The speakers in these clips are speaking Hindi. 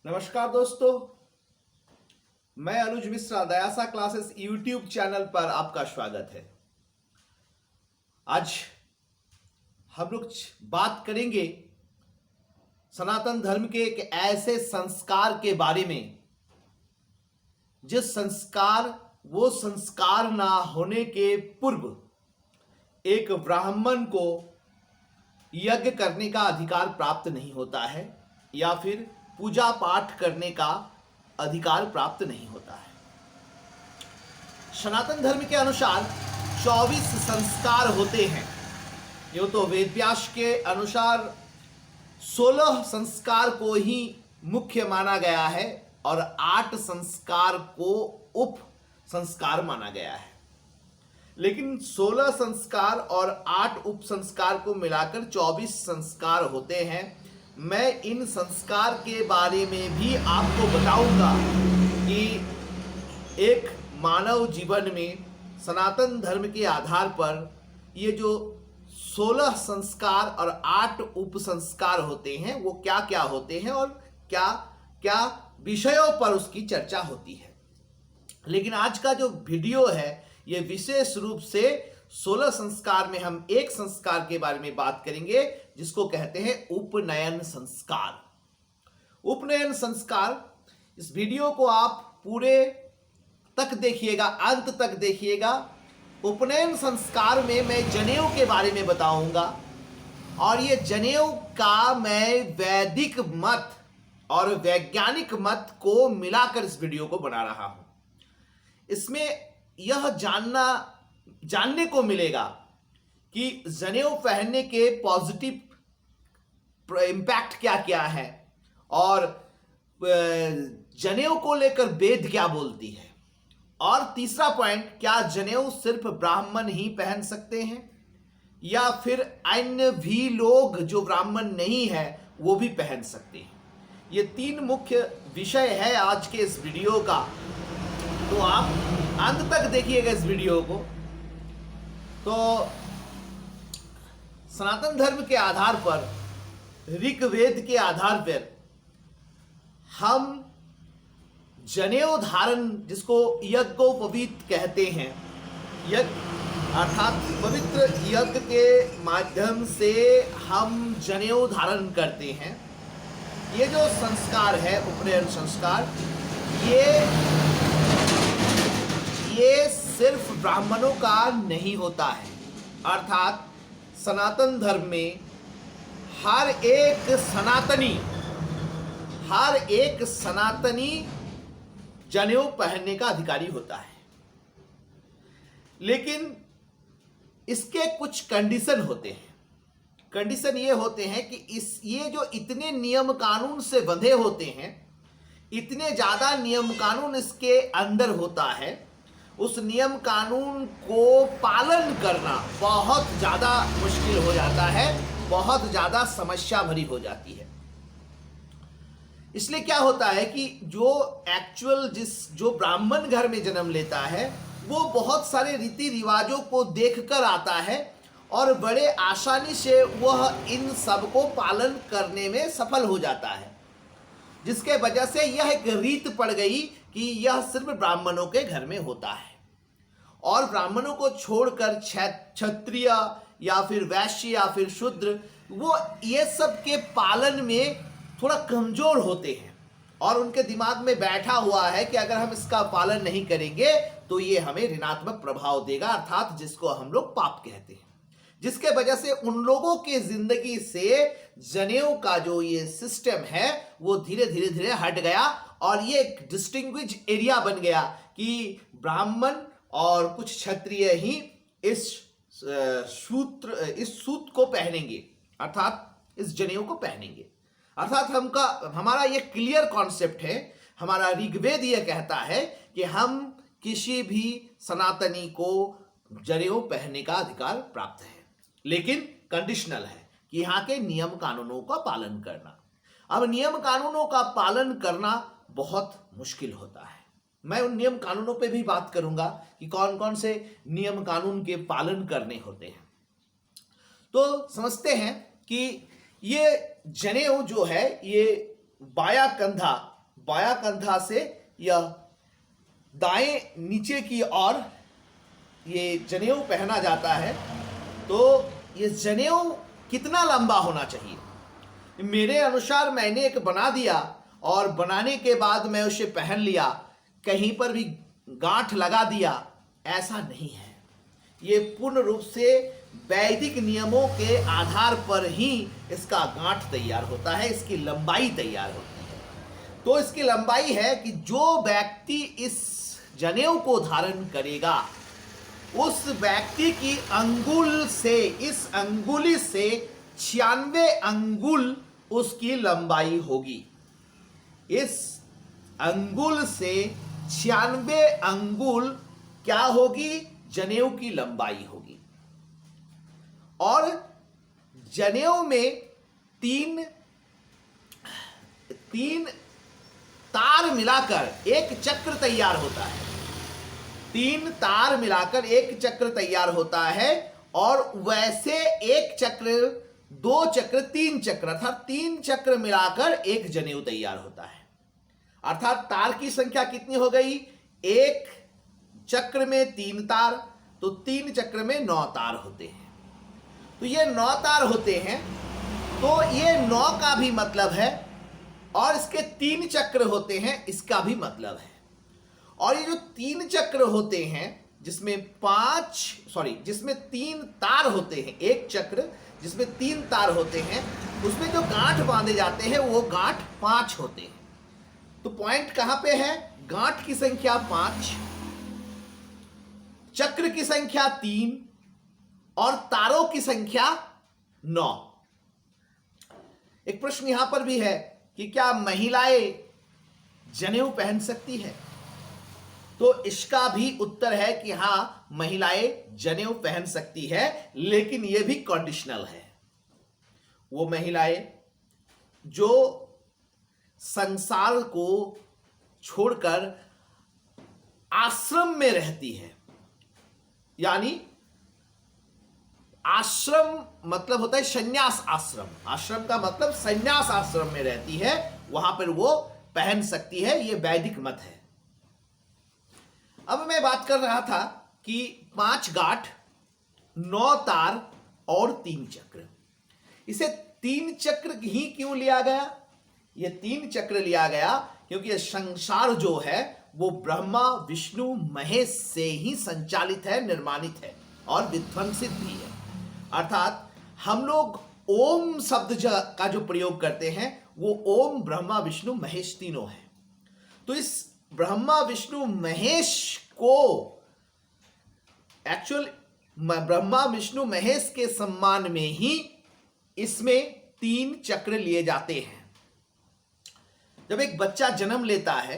नमस्कार दोस्तों, मैं अनुज मिश्रा दयासा क्लासेस यूट्यूब चैनल पर आपका स्वागत है। आज हम लोग बात करेंगे सनातन धर्म के एक ऐसे संस्कार के बारे में जिस वो संस्कार ना होने के पूर्व एक ब्राह्मण को यज्ञ करने का अधिकार प्राप्त नहीं होता है या फिर पूजा पाठ करने का अधिकार प्राप्त नहीं होता है। सनातन धर्म के अनुसार 24 संस्कार होते हैं। यूँ तो वेद व्यास के अनुसार 16 संस्कार को ही मुख्य माना गया है और 8 संस्कार को उप संस्कार माना गया है, लेकिन 16 संस्कार और 8 उप संस्कार को मिलाकर 24 संस्कार होते हैं। मैं इन संस्कार के बारे में भी आपको बताऊंगा कि एक मानव जीवन में सनातन धर्म के आधार पर ये जो 16 संस्कार और 8 उप संस्कार होते हैं वो क्या क्या होते हैं और क्या क्या विषयों पर उसकी चर्चा होती है। लेकिन आज का जो वीडियो है ये विशेष रूप से 16 संस्कार में हम एक संस्कार के बारे में बात करेंगे जिसको कहते हैं उपनयन संस्कार। उपनयन संस्कार, इस वीडियो को आप पूरे तक देखिएगा, अंत तक देखिएगा। उपनयन संस्कार में मैं जनेऊ के बारे में बताऊंगा और ये जनेऊ का मैं वैदिक मत और वैज्ञानिक मत को मिलाकर इस वीडियो को बना रहा हूं। इसमें यह जानने को मिलेगा कि जनेऊ पहनने के पॉजिटिव इम्पैक्ट क्या क्या है और जनेऊ को लेकर वेद क्या बोलती है। और तीसरा पॉइंट, क्या जनेऊ सिर्फ ब्राह्मण ही पहन सकते हैं या फिर अन्य भी लोग जो ब्राह्मण नहीं है वो भी पहन सकते हैं। ये 3 मुख्य विषय है आज के इस वीडियो का, तो आप अंत तक देखिएगा इस वीडियो को। तो सनातन धर्म के आधार पर, ऋग्वेद के आधार पर हम जनेऊ धारण, जिसको यज्ञोपवीत कहते हैं, यज्ञ अर्थात पवित्र यज्ञ के माध्यम से हम जनेऊ धारण करते हैं। ये जो संस्कार है उपनयन संस्कार, ये सिर्फ ब्राह्मणों का नहीं होता है। अर्थात सनातन धर्म में हर एक सनातनी जनेऊ पहनने का अधिकारी होता है, लेकिन इसके कुछ कंडीशन होते हैं। कंडीशन ये होते हैं कि ये जो इतने नियम कानून से बंधे होते हैं, इतने ज्यादा नियम कानून इसके अंदर होता है, उस नियम कानून को पालन करना बहुत ज़्यादा मुश्किल हो जाता है, बहुत ज़्यादा समस्या भरी हो जाती है। इसलिए क्या होता है कि जो ब्राह्मण घर में जन्म लेता है वो बहुत सारे रीति रिवाजों को देखकर आता है और बड़े आसानी से वह इन सब को पालन करने में सफल हो जाता है, जिसके वजह से यह एक रीत पड़ गई कि यह सिर्फ ब्राह्मणों के घर में होता है और ब्राह्मणों को छोड़कर क्षत्रिय या फिर वैश्य या फिर शूद्र, वो ये सब के पालन में थोड़ा कमजोर होते हैं और उनके दिमाग में बैठा हुआ है कि अगर हम इसका पालन नहीं करेंगे तो ये हमें ऋणात्मक प्रभाव देगा, अर्थात जिसको हम लोग पाप कहते हैं। जिसके वजह से उन लोगों की जिंदगी से जनेऊ का जो ये सिस्टम है वो धीरे धीरे हट गया और ये एक डिस्टिंग्विश एरिया बन गया कि ब्राह्मण और कुछ क्षत्रिय ही इस सूत को पहनेंगे, अर्थात इस जनेऊ को पहनेंगे। अर्थात हमारा ये क्लियर कॉन्सेप्ट है। हमारा ऋग्वेद ये कहता है कि हम किसी भी सनातनी को जनेऊ पहनने का अधिकार प्राप्त है, लेकिन कंडीशनल है कि यहाँ के नियम कानूनों का पालन करना। अब नियम कानूनों का पालन करना बहुत मुश्किल होता है। मैं उन नियम कानूनों पे भी बात करूंगा कि कौन कौन से नियम कानून के पालन करने होते हैं। तो समझते हैं कि ये जनेऊ जो है ये बाया कंधा बायां कंधा से यह दाएं नीचे की ओर ये जनेऊ पहना जाता है। तो ये जनेऊ कितना लंबा होना चाहिए? मेरे अनुसार मैंने एक बना दिया और बनाने के बाद मैं उसे पहन लिया, कहीं पर भी गांठ लगा दिया, ऐसा नहीं है। ये पूर्ण रूप से वैदिक नियमों के आधार पर ही इसका गांठ तैयार होता है, इसकी लंबाई तैयार होती है। तो इसकी लंबाई है कि जो व्यक्ति इस जनेऊ को धारण करेगा उस व्यक्ति की अंगुल से, इस अंगुली से 96 अंगुल उसकी लंबाई होगी। इस अंगुल से 96 अंगुल क्या होगी? जनेऊ की लंबाई होगी। और जनेऊ में तीन तार मिलाकर एक चक्र तैयार होता है। 3 तार मिलाकर एक चक्र तैयार होता है और वैसे एक चक्र, 2 चक्र, 3 चक्र, अर्थात 3 चक्र मिलाकर एक जनेऊ तैयार होता है। अर्थात तार की संख्या कितनी हो गई? एक चक्र में 3 तार, तो 3 चक्र में 9 तार होते हैं। तो ये 9 तार होते हैं, तो ये 9 का भी मतलब है और इसके 3 चक्र होते हैं, इसका भी मतलब है। और ये जो 3 चक्र होते हैं जिसमें 3 तार होते हैं, एक चक्र जिसमें 3 तार होते हैं, उसमें जो गांठ बांधे जाते हैं वो गांठ 5 होते हैं। तो पॉइंट कहां पे है? गांठ की संख्या 5, चक्र की संख्या 3 और तारों की संख्या 9। एक प्रश्न यहां पर भी है कि क्या महिलाएं जनेऊ पहन सकती है? तो इसका भी उत्तर है कि हां, महिलाएं जनेऊ पहन सकती है, लेकिन यह भी कंडीशनल है। वो महिलाएं जो संसार को छोड़कर आश्रम में रहती है, यानी आश्रम मतलब होता है संन्यास आश्रम, आश्रम का मतलब संन्यास आश्रम में रहती है, वहां पर वो पहन सकती है। यह वैदिक मत है। अब मैं बात कर रहा था कि 5 गांठ, 9 तार और 3 चक्र। इसे 3 चक्र ही क्यों लिया गया? यह 3 चक्र लिया गया क्योंकि यह संसार जो है वो ब्रह्मा विष्णु महेश से ही संचालित है, निर्माणित है और विध्वंसित भी है। अर्थात हम लोग ओम शब्द का जो प्रयोग करते हैं वो ओम ब्रह्मा विष्णु महेश तीनों है। तो इस ब्रह्मा विष्णु महेश को एक्चुअल ब्रह्मा विष्णु महेश के सम्मान में ही इसमें 3 चक्र लिए जाते हैं। जब एक बच्चा जन्म लेता है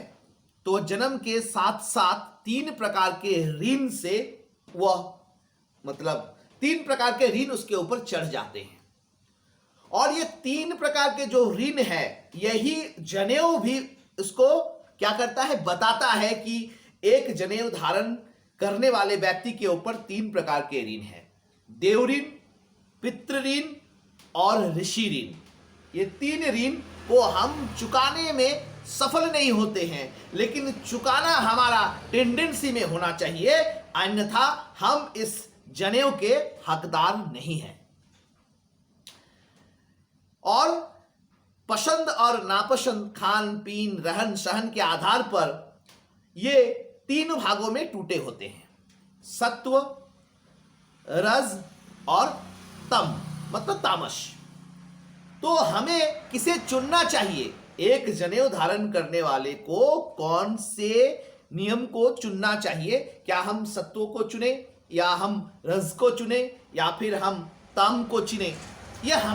तो जन्म के साथ साथ 3 प्रकार के ऋण से वह मतलब 3 प्रकार के ऋण उसके ऊपर चढ़ जाते हैं। और ये 3 प्रकार के जो ऋण है, यही जनेऊ भी उसको क्या करता है? बताता है कि एक जनेऊ धारण करने वाले व्यक्ति के ऊपर 3 प्रकार के ऋण है, देव ऋण, पितृ ऋण और ऋषि ऋण। ये 3 ऋण को हम चुकाने में सफल नहीं होते हैं, लेकिन चुकाना हमारा टेंडेंसी में होना चाहिए, अन्यथा हम इस जनेऊ के हकदार नहीं हैं। और पसंद और नापसंद, खान पीन, रहन सहन के आधार पर ये 3 भागों में टूटे होते हैं, सत्व, रज और तम मतलब तामस। तो हमें किसे चुनना चाहिए? एक जनेऊ धारण करने वाले को कौन से नियम को चुनना चाहिए? क्या हम सत्व को चुने या हम रज को चुने या फिर हम तम को चुने? यह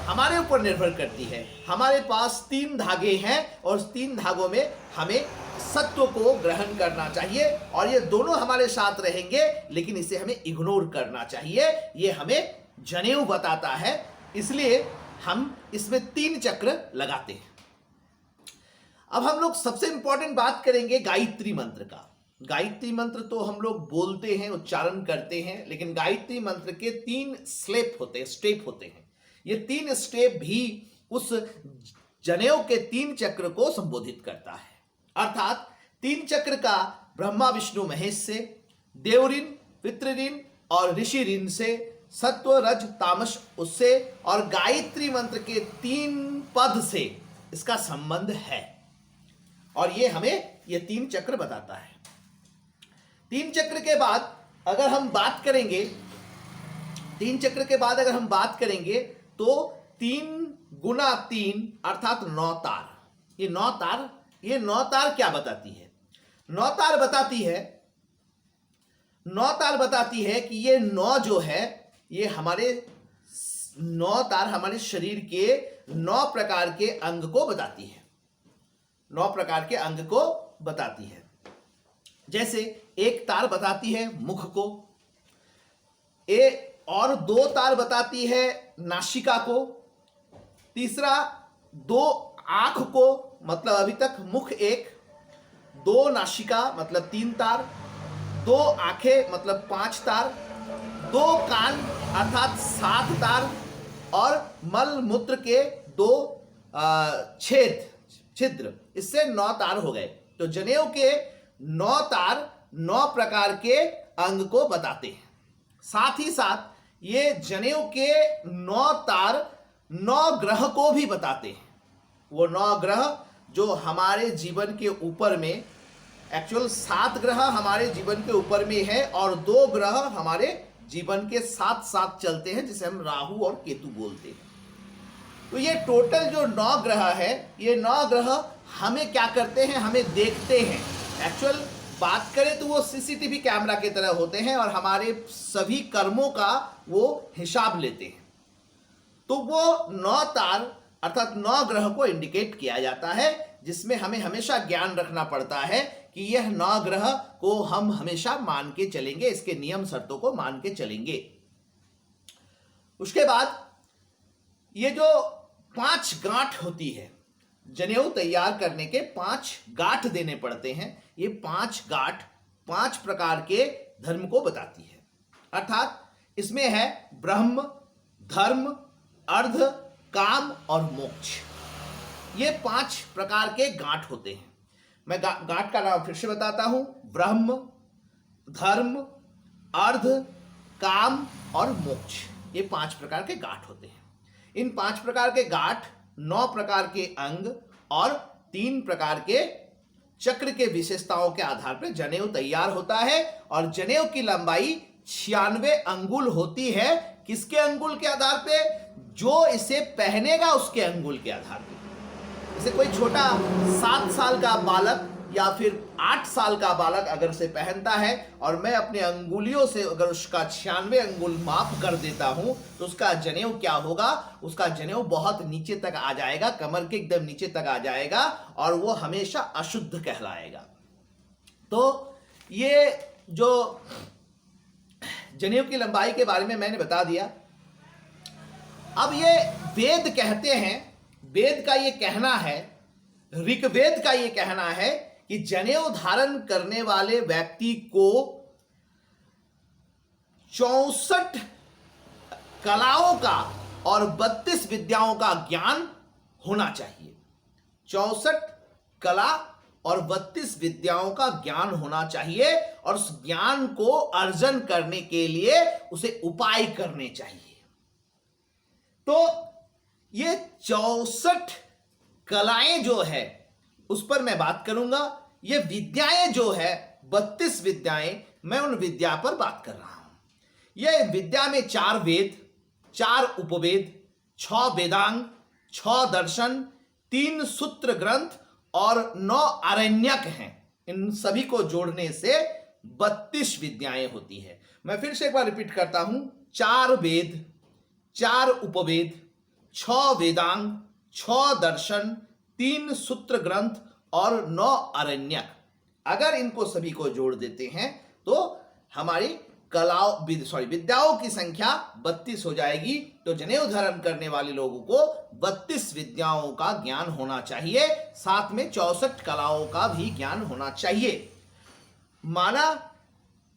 हमारे ऊपर निर्भर करती है। हमारे पास 3 धागे हैं और उस 3 धागों में हमें सत्व को ग्रहण करना चाहिए और ये दोनों हमारे साथ रहेंगे, लेकिन इसे हमें इग्नोर करना चाहिए। ये हमें जनेऊ बताता है, इसलिए हम इसमें 3 चक्र लगाते हैं। अब हम लोग सबसे इंपॉर्टेंट बात करेंगे गायत्री मंत्र का। गायत्री मंत्र तो हम लोग बोलते हैं, उच्चारण करते हैं, लेकिन गायत्री मंत्र के 3 स्टेप होते हैं। ये 3 स्टेप भी उस जनेऊ के 3 चक्र को संबोधित करता है। अर्थात 3 चक्र का ब्रह्मा विष्णु महेश से, देवऋण, पितृऋण और ऋषि ऋण से, सत्व रज तामस उससे और गायत्री मंत्र के 3 पद से इसका संबंध है। और ये हमें ये 3 चक्र बताता है। 3 चक्र के बाद अगर हम बात करेंगे, 3 चक्र के बाद अगर हम बात करेंगे तो 3 गुना 3 अर्थात 9 तार। ये 9 तार क्या बताती है? 9 तार बताती है कि ये 9 जो है ये हमारे 9 तार हमारे शरीर के 9 प्रकार के अंग को बताती है। 9 प्रकार के अंग को बताती है। जैसे एक तार बताती है मुख को, और 2 तार बताती है नासिका को, तीसरा 2 आंख को, मतलब अभी तक मुख 1, 2 नासिका मतलब 3 तार, 2 आंखें मतलब 5 तार, 2 कान अर्थात 7 तार और मल मूत्र के 2 छिद्र, इससे 9 तार हो गए। तो जनेऊ के 9 तार 9 प्रकार के अंग को बताते हैं। साथ ही साथ ये जनेऊ के 9 तार 9 ग्रह को भी बताते हैं। वो 9 ग्रह जो हमारे जीवन के ऊपर में, एक्चुअल 7 ग्रह हमारे जीवन के ऊपर में है और 2 ग्रह हमारे जीवन के साथ साथ चलते हैं, जिसे हम राहु और केतु बोलते हैं। तो ये टोटल जो 9 ग्रह है, ये 9 ग्रह हमें क्या करते हैं? हमें देखते हैं। एक्चुअल बात करें तो वो सीसीटीवी कैमरा की तरह होते हैं और हमारे सभी कर्मों का वो हिसाब लेते हैं। तो वो 9 तार अर्थात 9 ग्रह को इंडिकेट किया जाता है, जिसमें हमें हमेशा ज्ञान रखना पड़ता है कि यह 9 ग्रह को हम हमेशा मान के चलेंगे, इसके नियम शर्तों को मान के चलेंगे। उसके बाद ये जो 5 गांठ होती है, जनेऊ तैयार करने के 5 गांठ देने पड़ते हैं। ये 5 गांठ 5 प्रकार के धर्म को बताती है। अर्थात इसमें है ब्रह्म, धर्म, अर्ध, काम और मोक्ष। ये 5 प्रकार के गांठ होते हैं। मैं गांठ का नाम फिर से बताता हूं। ब्रह्म, धर्म, अर्ध, काम और मोक्ष, ये 5 प्रकार के गांठ होते हैं। इन 5 प्रकार के गांठ 9 प्रकार के अंग और 3 प्रकार के चक्र के विशेषताओं के आधार पर जनेऊ तैयार होता है। और जनेऊ की लंबाई 96 अंगुल होती है। किसके अंगुल के आधार पे? जो इसे पहनेगा उसके अंगुल के आधार पे। जैसे कोई छोटा 7 साल का बालक या फिर 8 साल का बालक अगर उसे पहनता है और मैं अपने अंगुलियों से अगर उसका 96 अंगुल माप कर देता हूं तो उसका जनेऊ क्या होगा? उसका जनेऊ बहुत नीचे तक आ जाएगा, कमर के एकदम नीचे तक आ जाएगा और वो हमेशा अशुद्ध कहलाएगा। तो ये जो जनेऊ की लंबाई के बारे में मैंने बता दिया। अब ये वेद कहते हैं, वेद का ये कहना है, ऋग्वेद का ये कहना है कि जनेऊ धारण करने वाले व्यक्ति को 64 कलाओं का और 32 विद्याओं का ज्ञान होना चाहिए। 64 कला और 32 विद्याओं का ज्ञान होना चाहिए और उस ज्ञान को अर्जन करने के लिए उसे उपाय करने चाहिए। तो ये 64 कलाएं जो है उस पर मैं बात करूंगा। ये विद्याएं जो है 32 विद्याएं, मैं उन विद्या पर बात कर रहा हूं। ये विद्या में 4 वेद, 4 उपवेद, 6 वेदांग, 6 दर्शन, 3 सूत्र ग्रंथ और 9 आरण्यक हैं। इन सभी को जोड़ने से 32 विद्याएं होती है। मैं फिर से एक बार रिपीट करता हूं। 4 वेद, 4 उपवेद, 6 वेदांग, 6 दर्शन, 3 सूत्र ग्रंथ और 9 आरण्यक। अगर इनको सभी को जोड़ देते हैं तो हमारी विद्याओं की संख्या 32 हो जाएगी। तो जनेऊ धारण करने वाले लोगों को 32 विद्याओं का ज्ञान होना चाहिए, साथ में 64 कलाओं का भी ज्ञान होना चाहिए। माना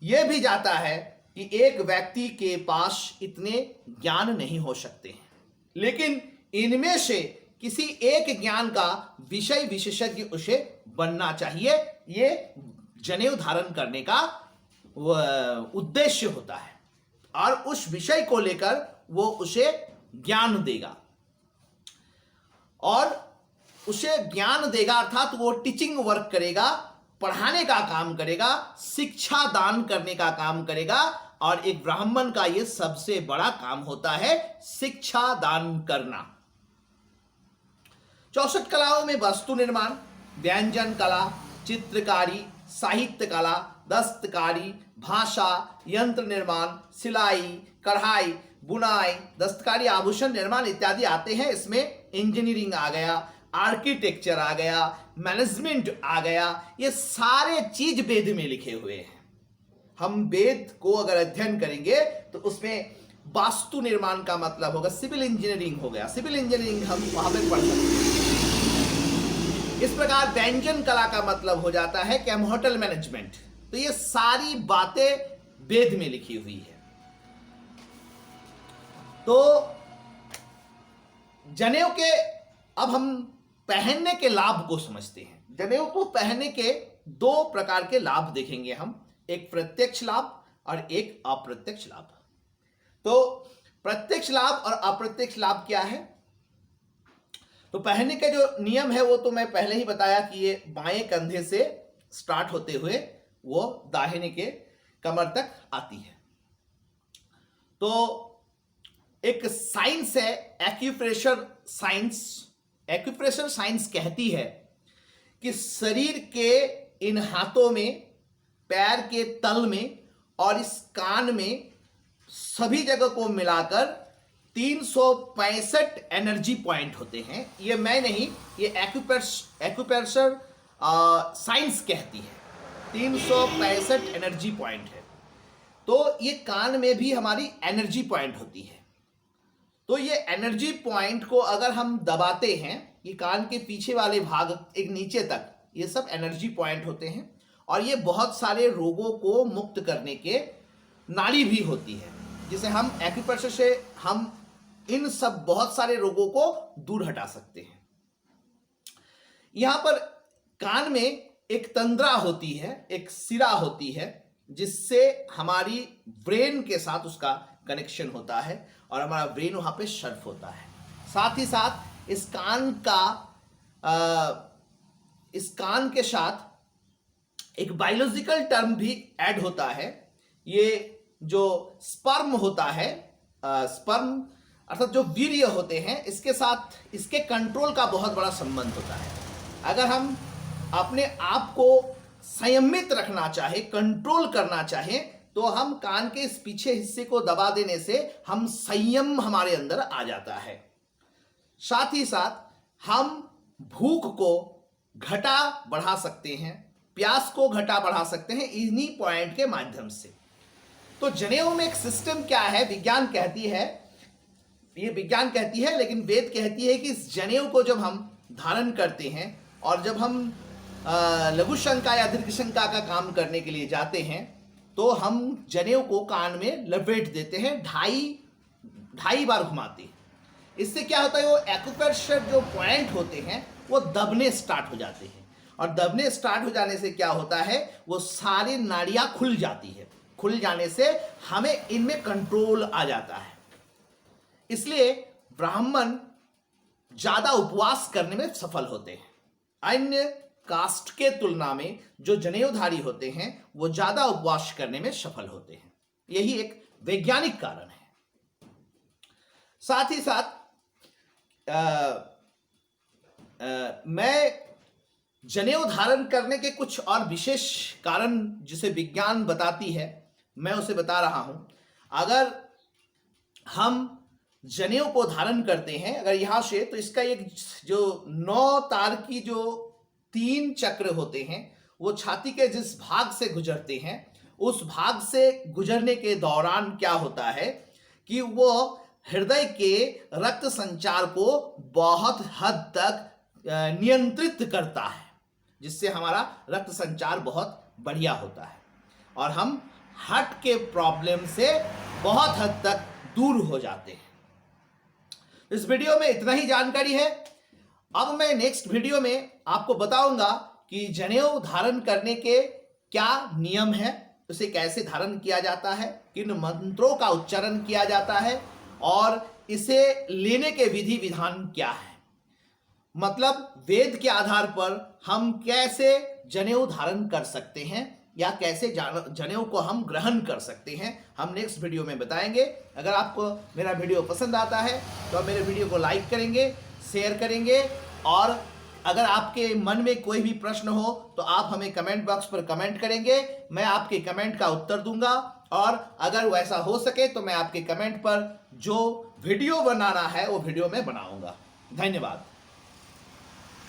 यह भी जाता है कि एक व्यक्ति के पास इतने ज्ञान नहीं हो सकते हैं, लेकिन इनमें से किसी एक ज्ञान का विषय विशेषज्ञ उसे बनना चाहिए। ये जनेऊ धारण करने का उद्देश्य होता है और उस विषय को लेकर वो उसे ज्ञान देगा और उसे ज्ञान देगा, अर्थात वो टीचिंग वर्क करेगा, पढ़ाने का काम करेगा, शिक्षा दान करने का काम करेगा। और एक ब्राह्मण का ये सबसे बड़ा काम होता है, शिक्षा दान करना। 64 कलाओं में वस्तु निर्माण, व्यंजन कला, चित्रकारी, साहित्य कला, दस्तकारी, भाषा, यंत्र निर्माण, सिलाई, कढ़ाई, बुनाई, दस्तकारी, आभूषण निर्माण इत्यादि आते हैं। इसमें इंजीनियरिंग आ गया, आर्किटेक्चर आ गया, मैनेजमेंट आ गया। ये सारे चीज वेद में लिखे हुए हैं। हम वेद को अगर अध्ययन करेंगे तो उसमें वास्तु निर्माण का मतलब होगा सिविल इंजीनियरिंग हो गया। सिविल इंजीनियरिंग हम वहां पर पढ़ सकते हैं। इस प्रकार व्यंजन कला का मतलब हो जाता है कि हम होटल मैनेजमेंट। तो ये सारी बातें वेद में लिखी हुई है। तो जनेऊ के अब हम पहनने के लाभ को समझते हैं। जनेऊ को पहनने के दो प्रकार के लाभ देखेंगे हम, एक प्रत्यक्ष लाभ और एक अप्रत्यक्ष लाभ। तो प्रत्यक्ष लाभ और अप्रत्यक्ष लाभ क्या है? तो पहनने के जो नियम है वो तो मैं पहले ही बताया कि ये बाएं कंधे से स्टार्ट होते हुए वो दाहिने के कमर तक आती है। तो एक साइंस है एक्यूप्रेशर साइंस। एक्यूप्रेशर साइंस कहती है कि शरीर के इन हाथों में, पैर के तल में और इस कान में सभी जगह को मिलाकर 365 एनर्जी पॉइंट होते हैं। ये मैं नहीं, ये एक्यूप्रेशर साइंस कहती है। 365 एनर्जी पॉइंट है। तो ये कान में भी हमारी एनर्जी पॉइंट होती है। तो ये एनर्जी पॉइंट को अगर हम दबाते हैं, ये कान के पीछे वाले भाग एक नीचे तक, ये सब एनर्जी पॉइंट होते हैं। और ये बहुत सारे रोगों को मुक्त करने के नाड़ी भी होती है, जिसे हम एक्यूप्रेशर से हम इन सब बहुत सारे रोगों को दूर हटा सकते हैं। यहां पर कान में एक तंद्रा होती है, एक सिरा होती है, जिससे हमारी ब्रेन के साथ उसका कनेक्शन होता है और हमारा ब्रेन वहां पे शर्फ होता है। साथ ही साथ इस कान के साथ एक बायोलॉजिकल टर्म भी ऐड होता है। ये जो स्पर्म होता है, स्पर्म अर्थात जो वीर्य होते हैं, इसके साथ इसके कंट्रोल का बहुत बड़ा संबंध होता है। अगर हम अपने आप को संयमित रखना चाहे, कंट्रोल करना चाहें, तो हम कान के इस पीछे हिस्से को दबा देने से हम संयम हमारे अंदर आ जाता है। साथ ही साथ हम भूख को घटा बढ़ा सकते हैं, प्यास को घटा बढ़ा सकते हैं इन्हीं पॉइंट के माध्यम से। तो जनेऊ में एक सिस्टम क्या है, विज्ञान कहती है, ये विज्ञान कहती है लेकिन वेद कहती है कि इस जनेऊ को जब हम धारण करते हैं और जब हम लघु शंका या दीर्घ शंका का काम करने के लिए जाते हैं, तो हम जनेऊ को कान में लपेट देते हैं, ढाई बार घुमाते हैं। इससे क्या होता है, वो एक्यूप्रेशर जो पॉइंट होते हैं वो दबने स्टार्ट हो जाते हैं। और दबने स्टार्ट हो जाने से क्या होता है, वो सारी नाड़ियां खुल जाती है। खुल जाने से हमें इनमें कंट्रोल आ जाता है। इसलिए ब्राह्मण ज्यादा उपवास करने में सफल होते हैं। अन्य कास्ट के तुलना में जो जनेऊधारी होते हैं वो ज्यादा उपवास करने में सफल होते हैं। यही एक वैज्ञानिक कारण है। साथ ही साथ मैं जनेऊ धारण करने के कुछ और विशेष कारण जिसे विज्ञान बताती है, मैं उसे बता रहा हूं। अगर हम जनेऊ को धारण करते हैं अगर यहां से, तो इसका एक जो 9 तार की जो 3 चक्र होते हैं वो छाती के जिस भाग से गुजरते हैं, उस भाग से गुजरने के दौरान क्या होता है कि वो हृदय के रक्त संचार को बहुत हद तक नियंत्रित करता है, जिससे हमारा रक्त संचार बहुत बढ़िया होता है और हम हार्ट के प्रॉब्लम से बहुत हद तक दूर हो जाते हैं। इस वीडियो में इतना ही जानकारी है। अब मैं नेक्स्ट वीडियो में आपको बताऊंगा कि जनेऊ धारण करने के क्या नियम है, उसे कैसे धारण किया जाता है, किन मंत्रों का उच्चारण किया जाता है और इसे लेने के विधि विधान क्या है। मतलब वेद के आधार पर हम कैसे जनेऊ धारण कर सकते हैं या कैसे जनेऊ को हम ग्रहण कर सकते हैं, हम नेक्स्ट वीडियो में बताएंगे। अगर आपको मेरा वीडियो पसंद आता है तो आप मेरे वीडियो को लाइक करेंगे, शेयर करेंगे और अगर आपके मन में कोई भी प्रश्न हो तो आप हमें कमेंट बॉक्स पर कमेंट करेंगे, मैं आपके कमेंट का उत्तर दूंगा और अगर वैसा हो सके तो मैं आपके कमेंट पर जो वीडियो बनाना है वो वीडियो में बनाऊंगा। धन्यवाद।